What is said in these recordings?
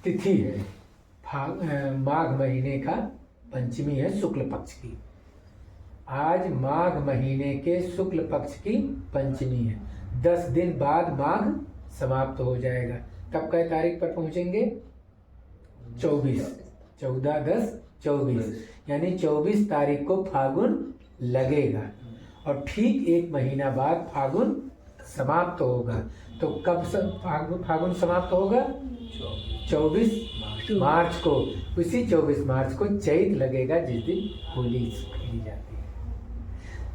तिथि है माघ महीने का पंचमी है, शुक्ल पक्ष की। आज माघ महीने के शुक्ल पक्ष की पंचमी है। 10 दिन बाद माघ समाप्त हो जाएगा। तब कै तारीख पर पहुंचेंगे? 24, 14, 10, 24, यानी 24 तारीख को फागुन लगेगा और ठीक 1 महीना बाद फागुन समाप्त होगा। तो कब फागुन समाप्त होगा? 24 मार्च को। उसी 24 मार्च को चैत लगेगा, जिस दिन होली खेली जाती है।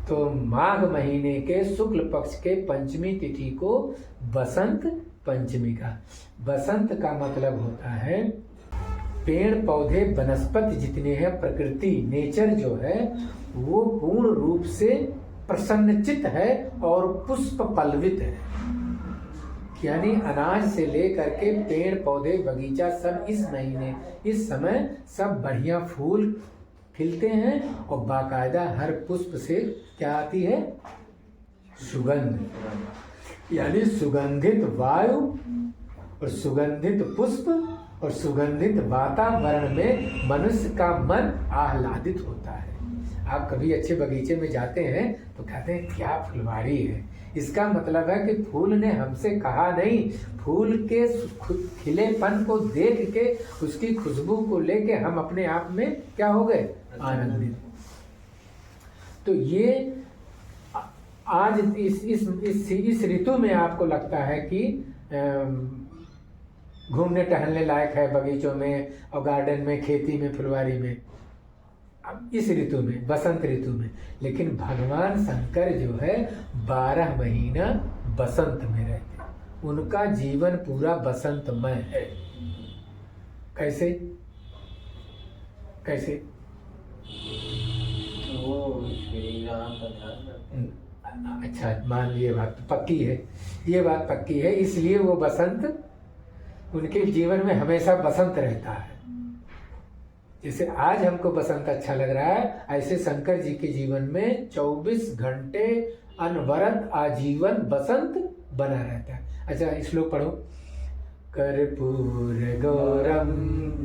तो माघ महीने के शुक्ल पक्ष के पंचमी तिथि को बसंत पंचमी का। बसंत का मतलब होता है पेड़ पौधे वनस्पति जितने हैं, प्रकृति नेचर जो है वो पूर्ण रूप से प्रसन्नचित है और पुष्प पल्लवित है। यानी अनाज से लेकर के पेड़ पौधे बगीचा सब इस महीने इस समय सब बढ़िया फूल खिलते हैं और बाकायदा हर पुष्प से क्या आती है? सुगंध। यानी सुगंधित वायु और सुगंधित पुष्प और सुगंधित वातावरण में मनुष्य का मन आह्लादित होता है। आप कभी अच्छे बगीचे में जाते हैं तो कहते हैं क्या फुलवारी है। इसका मतलब है कि फूल ने हमसे कहा नहीं, फूल के खिलेपन को देख के उसकी खुशबू को लेके हम अपने आप में क्या हो गए? आनंदित। तो ये आज इस ऋतु में आपको लगता है कि घूमने टहलने लायक है बगीचों में और गार्डन में, खेती में, फुलवारी में, अब इस ऋतु में, बसंत ऋतु में। लेकिन भगवान शंकर जो है 12 महीना बसंत में रहते हैं। उनका जीवन पूरा बसंतमय है। कैसे कैसे? वो श्री राम का ध्यान रखते हैं। अच्छा, मान लिए बात तो पक्की है, ये बात पक्की है। इसलिए वो बसंत उनके जीवन में हमेशा बसंत रहता है। जैसे आज हमको बसंत अच्छा लग रहा है, ऐसे शंकर जी के जीवन में 24 घंटे अनवरत आजीवन बसंत बना रहता है। अच्छा, श्लोक पढ़ो। कर्पूर गौरम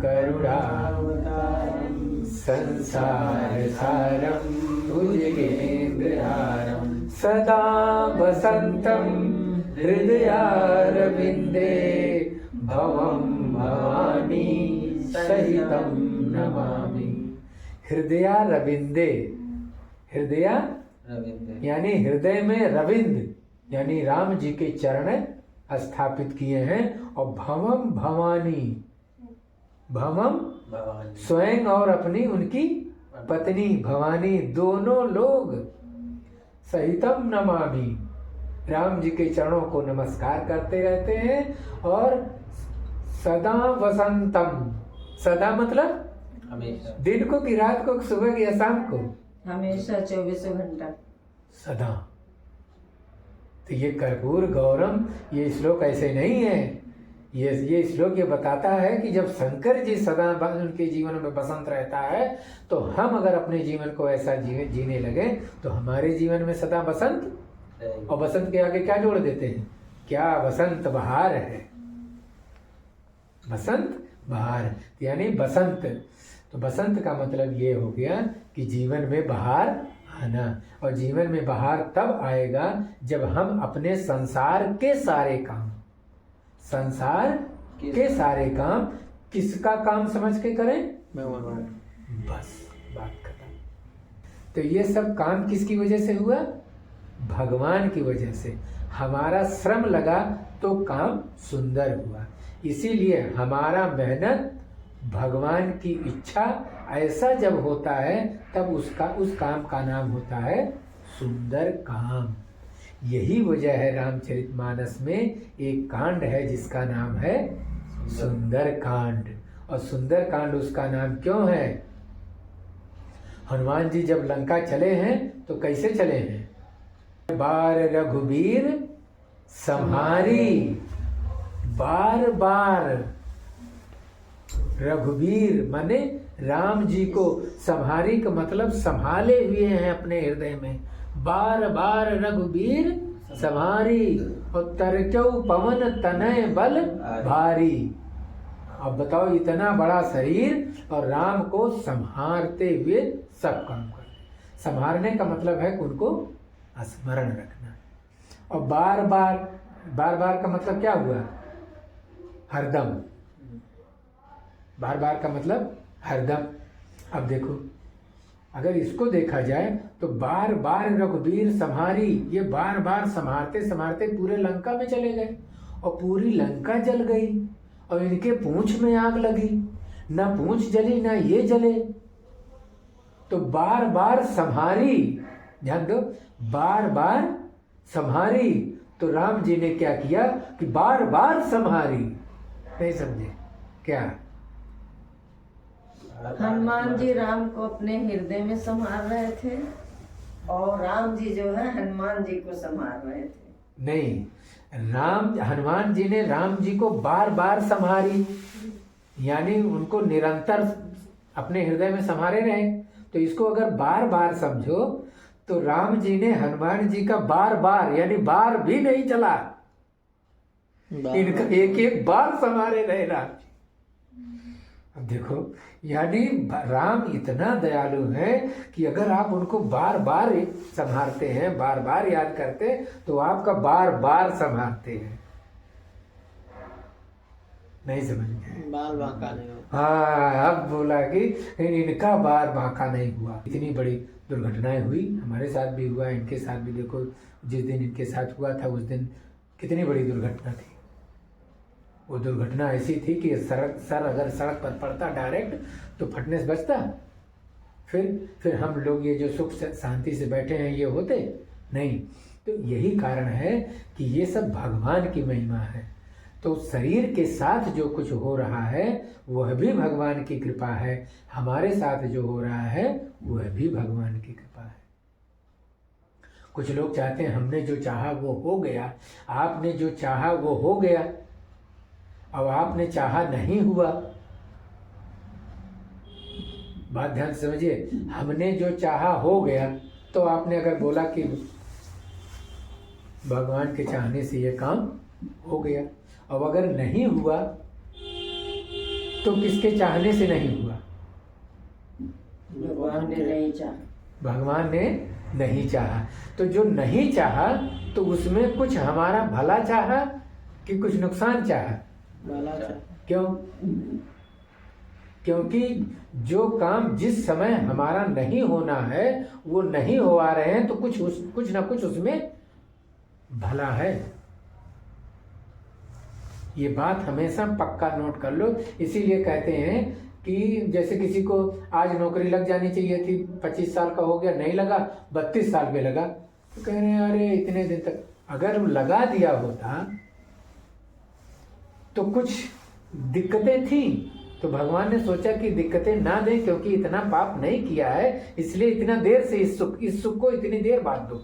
करुणावतारम संसार सारम भुजगेन्द्रहारम सदा वसंतम हृदयारविंदे भवम भवानी सहितम नमामि। हृदयारविंदे, हृदया यानी हृदय में रविंद यानी राम जी के चरण स्थापित किए हैं। और भवम भवानी, भवम स्वयं और अपनी उनकी पत्नी भवानी दोनों लोग सहितम नमामि, राम जी के चरणों को नमस्कार करते रहते हैं। और सदा वसंतम, सदा मतलब हमेशा, दिन को कि रात को, सुबह की या शाम को, हमेशा 24 घंटा सदा। तो ये कर्पूर गौरम ये श्लोक ऐसे नहीं है। ये श्लोक ये बताता है कि जब शंकर जी सदा उनके जीवन में बसंत रहता है तो हम अगर अपने जीवन को ऐसा जीने लगे तो हमारे जीवन में सदा बसंत। और बसंत के आगे क्या जोड़ देते हैं? क्या बसंत बहार है, बसंत बहार यानी बसंत। तो बसंत का मतलब ये हो गया कि जीवन में बहार आना। और जीवन में बहार तब आएगा जब हम अपने संसार के सारे काम, संसार के सारे काम किसका काम समझ के करें? बस बात खत्म। तो ये सब काम किसकी वजह से हुआ? भगवान की वजह से। हमारा श्रम लगा तो काम सुंदर हुआ। इसीलिए हमारा मेहनत भगवान की इच्छा ऐसा जब होता है तब उस काम का नाम होता है सुंदर काम। यही वजह है रामचरितमानस में एक कांड है जिसका नाम है सुंदर कांड। और सुंदर कांड उसका नाम क्यों है? हनुमान जी जब लंका चले हैं तो कैसे चले हैं? बार रघुबीर संहारी, बार बार रघुबीर माने राम जी को संहारी का मतलब संभाले हुए हैं अपने हृदय में। बार बार रघुबीर संहारी और तरक्यौ पवन तनय बल भारी। अब बताओ, इतना बड़ा शरीर और राम को संहारते हुए सब काम करते। संहारने का मतलब है कि उनको स्मरण रखना। और बार बार का मतलब क्या हुआ? हरदम। बार बार का मतलब हरदम। अब देखो, अगर इसको देखा जाए तो बार बार रघुवीर संहारी, ये बार बार संहारते संहारते पूरे लंका में चले गए और पूरी लंका जल गई और इनके पूंछ में आग लगी, ना पूंछ जली ना ये जले। तो बार बार संहारी, ध्यान दो, बार बार संहारी। तो राम जी ने क्या किया कि बार बार संहारी। नहीं समझे क्या? हनुमान जी राम को अपने हृदय में संभाल रहे थे और राम जी जो है हनुमान जी को संभाल रहे थे। नहीं, हनुमान जी ने राम जी को बार बार संहारी, यानी उनको निरंतर अपने हृदय में संभाले रहे। तो इसको अगर बार बार समझो तो राम जी ने हनुमान जी का बार बार यानी बार भी नहीं चला, इनका एक एक बार संभाले रहे राम। अब देखो, यानी राम इतना दयालु है कि अगर आप उनको बार बार संभालते हैं, बार बार याद करते, तो आपका बार बार संभालते हैं। नहीं समझ गए? बाल बांका नहीं हुआ। हाँ, अब बोला कि इनका बार बांका नहीं हुआ। इतनी बड़ी दुर्घटनाएं हुई, हमारे साथ भी हुआ, इनके साथ भी। देखो, जिस दिन इनके साथ हुआ था उस दिन कितनी बड़ी दुर्घटना थी। वो दुर्घटना ऐसी थी कि सर अगर सड़क पर पड़ता डायरेक्ट तो फटने से बचता, फिर हम लोग ये जो सुख शांति से बैठे हैं ये होते नहीं। तो यही कारण है कि ये सब भगवान की महिमा है। तो शरीर के साथ जो कुछ हो रहा है वह भी भगवान की कृपा है, हमारे साथ जो हो रहा है वह भी भगवान की कृपा है। कुछ लोग चाहते हैं हमने जो चाहा वो हो गया, आपने जो चाहा वो हो गया। अब आपने चाहा नहीं हुआ, बात ध्यान से समझिए। हमने जो चाहा हो गया, तो आपने अगर बोला कि भगवान के चाहने से ये काम हो गया। अब अगर नहीं हुआ तो किसके चाहने से नहीं हुआ? भगवान ने नहीं चाहा। भगवान ने नहीं चाहा। तो जो नहीं चाहा तो उसमें कुछ हमारा भला चाहा कि कुछ नुकसान चाहा? भला चाहा। क्यों? क्योंकि जो काम जिस समय हमारा नहीं होना है वो नहीं हो आ रहे हैं, तो कुछ ना कुछ उसमें भला है। ये बात हमेशा पक्का नोट कर लो। इसीलिए कहते हैं कि जैसे किसी को आज नौकरी लग जानी चाहिए थी, 25 साल का हो गया, नहीं लगा, 32 साल में लगा, तो कह रहे हैं अरे इतने दिन तक। अगर लगा दिया होता तो कुछ दिक्कतें थी, तो भगवान ने सोचा कि दिक्कतें ना दें, क्योंकि इतना पाप नहीं किया है, इसलिए इतना देर से इस सुख को इतनी देर बाद दो।